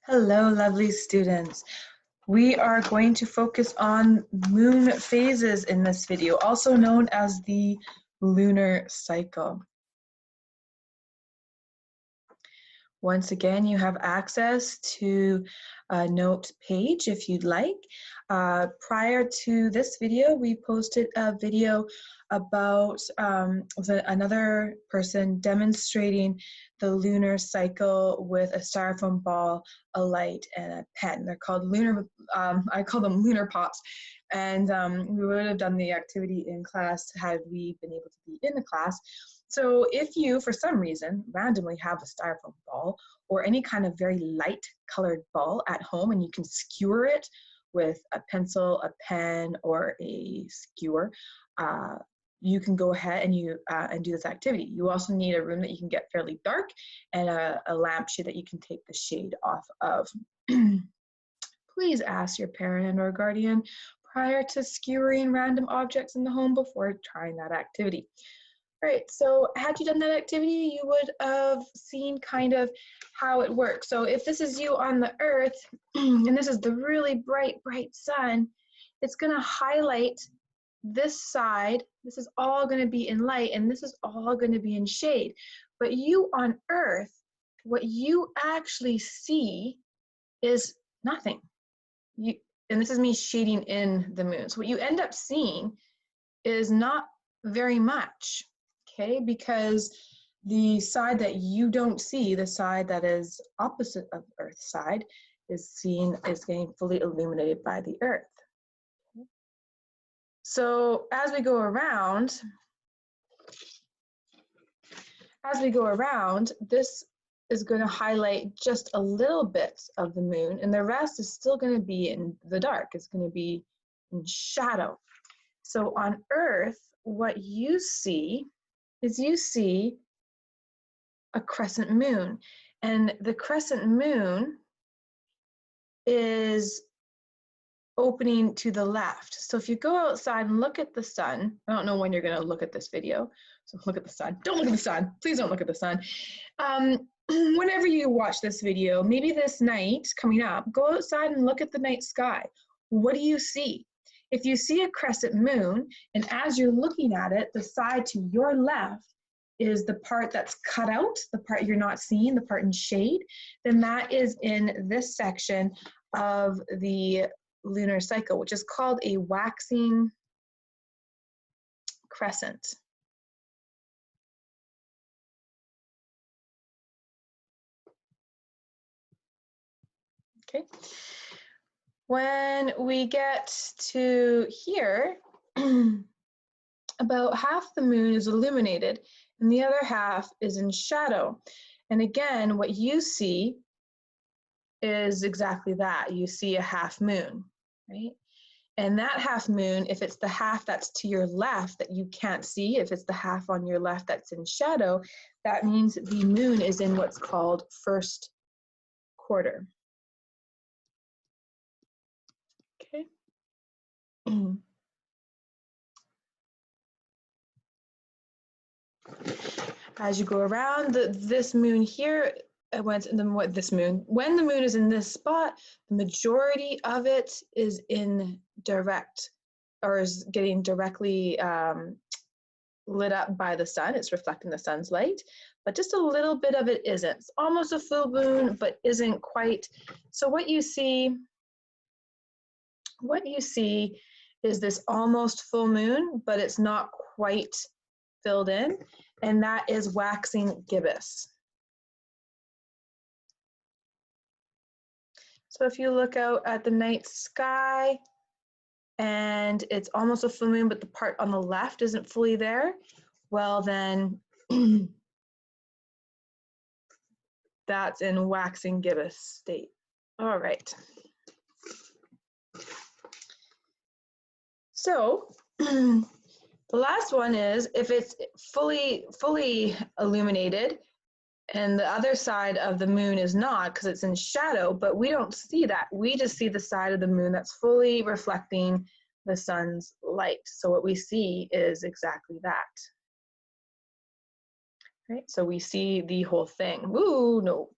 Hello, lovely students. We are going to focus on moon phases in this video, also known as the lunar cycle. Once again, you have access to a note page if you'd like. Prior to this video, we posted a video about another person demonstrating the lunar cycle with a styrofoam ball, a light, and a pen. They're called lunar, I call them lunar pops. And we would have done the activity in class had we been able to be in the class. So if you, for some reason, randomly have a styrofoam ball or any kind of very light colored ball at home and you can skewer it with a pencil, a pen, or a skewer, you can go ahead and do this activity. You also need a room that you can get fairly dark and a lampshade that you can take the shade off of. Please ask your parent or guardian prior to skewering random objects in the home before trying that activity. All right, so had you done that activity, you would have seen kind of how it works. So if this is you on the earth, and this is the really bright, bright sun, it's gonna highlight this side. This is all gonna be in light, and this is all gonna be in shade. But you on earth, what you actually see is nothing. And this is me shading in the moon. So what you end up seeing is not very much. Okay, because the side that you don't see, the side that is opposite of Earth's side, is getting fully illuminated by the Earth. So as we go around, this is going to highlight just a little bit of the moon, and the rest is still going to be in the dark. It's going to be in shadow. So on Earth, what you see is a crescent moon, and the crescent moon is opening to the left. So if you go outside and look at the sun, I don't know when you're going to look at this video, so look at the sun. Don't look at the sun. Please don't look at the sun. Whenever you watch this video, maybe this night coming up, go outside and look at the night sky. What do you see? If you see a crescent moon, and as you're looking at it, the side to your left is the part that's cut out, the part you're not seeing, the part in shade, then that is in this section of the lunar cycle, which is called a waxing crescent. Okay. When we get to here, about half the moon is illuminated and the other half is in shadow. And again, what you see is exactly that. You see a half moon, right? And that half moon, if it's the half that's to your left that you can't see, if it's the half on your left that's in shadow, that means the moon is in what's called first quarter. Okay. As you go around this moon here, when the moon is in this spot, the majority of it is in direct, or is getting directly lit up by the sun. It's reflecting the sun's light, but just a little bit of it isn't. It's almost a full moon, but isn't quite. So what you see is this almost full moon, but it's not quite filled in, and that is waxing gibbous. So if you look out at the night sky and it's almost a full moon, but the part on the left isn't fully there, well then that's in waxing gibbous state. All right. So the last one is if it's fully illuminated and the other side of the moon is not, because it's in shadow, but we don't see that. We just see the side of the moon that's fully reflecting the sun's light. So what we see is exactly that. Right? So we see the whole thing. Ooh, no.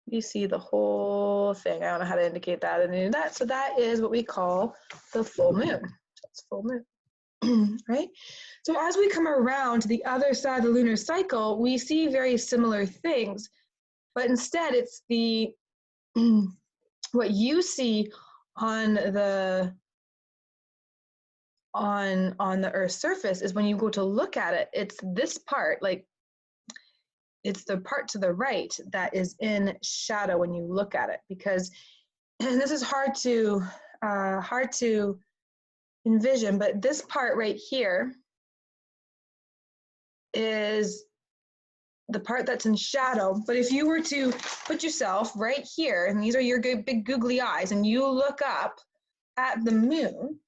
You see the whole thing. I don't know how to indicate that and do that. So that is what we call the full moon. That's full moon, right? So as we come around to the other side of the lunar cycle, we see very similar things, but instead it's the what you see on the Earth's surface is when you go to look at it, it's this part, like it's the part to the right that is in shadow when you look at it, because and this is hard to envision, but this part right here is the part that's in shadow. But if you were to put yourself right here, and these are your big googly eyes, and you look up at the moon,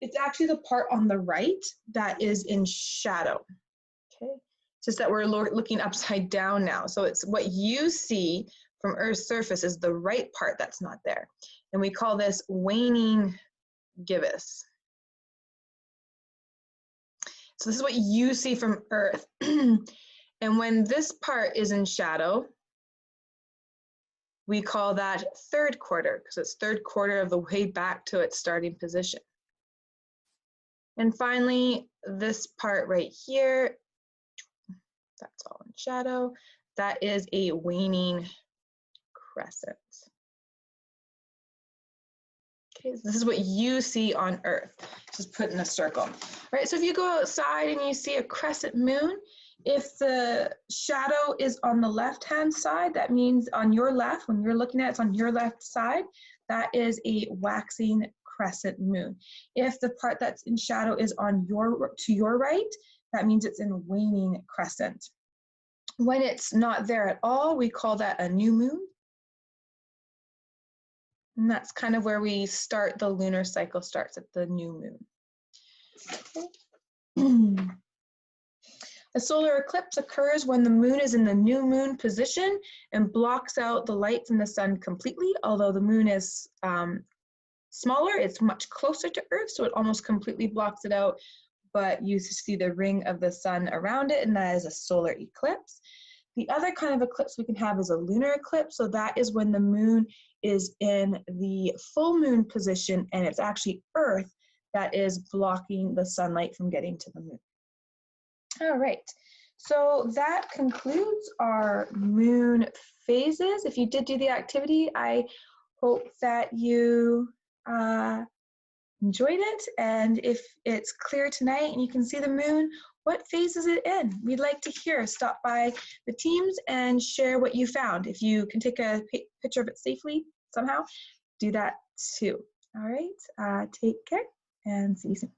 it's actually the part on the right that is in shadow. Okay, it's just that we're looking upside down now. So it's what you see from Earth's surface is the right part that's not there. And we call this waning gibbous. So this is what you see from Earth. And when this part is in shadow, we call that third quarter, because it's third quarter of the way back to its starting position. And finally, this part right here, that's all in shadow, that is a waning crescent. Okay, so this is what you see on Earth, just put in a circle. All right, so if you go outside and you see a crescent moon, if the shadow is on the left-hand side, that means on your left, when you're looking at it, it's on your left side, that is a waxing crescent moon. If the part that's in shadow is on to your right, that means it's in waning crescent. When it's not there at all, we call that a new moon. And that's kind of where we start, the lunar cycle starts at the new moon. Okay. A solar eclipse occurs when the moon is in the new moon position and blocks out the light from the sun completely. Although the moon is smaller, it's much closer to Earth, so it almost completely blocks it out, but you see the ring of the sun around it, and that is a solar eclipse. The other kind of eclipse we can have is a lunar eclipse, so that is when the moon is in the full moon position and it's actually Earth that is blocking the sunlight from getting to the moon. All right, so that concludes our moon phases. If you did do the activity, I hope that you enjoyed it, and if it's clear tonight and you can see the moon, what phase is it in? We'd like to hear. Stop by the teams and share what you found. If you can take a picture of it safely somehow, do that too. All right, take care and see you soon.